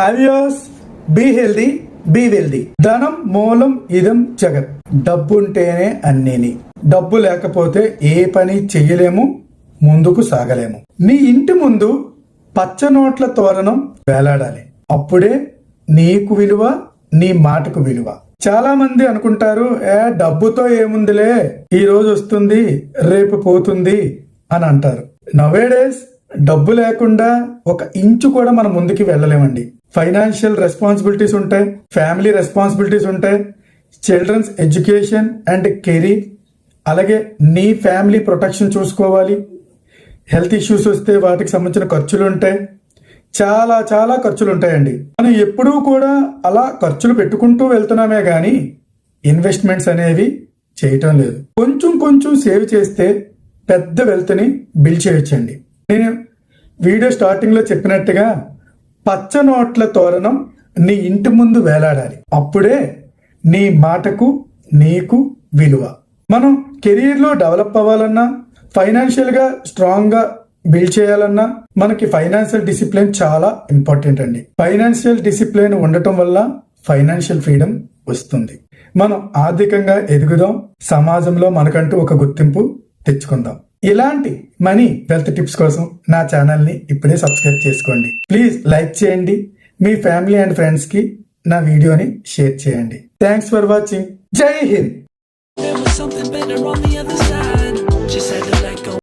హ్యావియర్స్ be healthy be wealthy. ధనం మూలం ఇదం జగత్. డబ్బు ఉంటేనే అన్నీని. డబ్బు లేకపోతే ఏ పని చెయ్యలేము, ముందుకు సాగలేము. నీ ఇంటి ముందు పచ్చ నోట్ల తోరణం వేలాడాలి. అప్పుడే నీకు విలువ, నీ మాటకు విలువ. చాలా మంది అనుకుంటారు, డబ్బుతో ఏముందిలే, ఈ రోజు వస్తుంది రేపు పోతుంది అని అంటారు. నవేడేస్ డబ్బు లేకుండా ఒక ఇంచు కూడా మనం ముందుకి వెళ్ళలేమండి. ఫైనాన్షియల్ రెస్పాన్సిబిలిటీస్ ఉంటాయి, ఫ్యామిలీ రెస్పాన్సిబిలిటీస్ ఉంటాయి, చిల్డ్రన్స్ ఎడ్యుకేషన్ అండ్ కెరీర్, అలాగే నీ ఫ్యామిలీ ప్రొటెక్షన్ చూసుకోవాలి. హెల్త్ ఇష్యూస్ వస్తే వాటికి సంబంధించిన ఖర్చులు ఉంటాయి. చాలా చాలా ఖర్చులు ఉంటాయండి. మనం ఎప్పుడూ కూడా అలా ఖర్చులు పెట్టుకుంటూ వెళ్తున్నామే కానీ ఇన్వెస్ట్మెంట్స్ అనేవి చేయటం లేదు. కొంచెం కొంచెం సేవ్ చేస్తే పెద్ద వెల్త్ని బిల్డ్ చేయొచ్చండి. నేను వీడియో స్టార్టింగ్లో చెప్పినట్టుగా పచ్చ నోట్ల తోరణం నీ ఇంటి ముందు వేలాడాలి. అప్పుడే నీ మాటకు నీకు విలువ. మనం కెరీర్లో డెవలప్ అవ్వాలన్నా, ఫైనాన్షియల్గా స్ట్రాంగ్గా బిల్డ్ చేయాలన్నా మనకి ఫైనాన్షియల్ డిసిప్లిన్ చాలా ఇంపార్టెంట్ అండి. ఫైనాన్షియల్ డిసిప్లిన్ ఉండటం వల్ల ఫైనాన్షియల్ ఫ్రీడమ్ వస్తుంది. మనం ఆర్థికంగా ఎదుగుదాం, సమాజంలో మనకంటూ ఒక గుర్తింపు తెచ్చుకుందాం. ఇలాంటి మనీ వెల్త్ టిప్స్ కోసం నా ఛానల్ని ఇప్పుడే సబ్స్క్రైబ్ చేసుకోండి. ప్లీజ్ లైక్ చేయండి. మీ ఫ్యామిలీ అండ్ ఫ్రెండ్స్ కి నా వీడియోని షేర్ చేయండి. Thanks for watching. జై హింద్.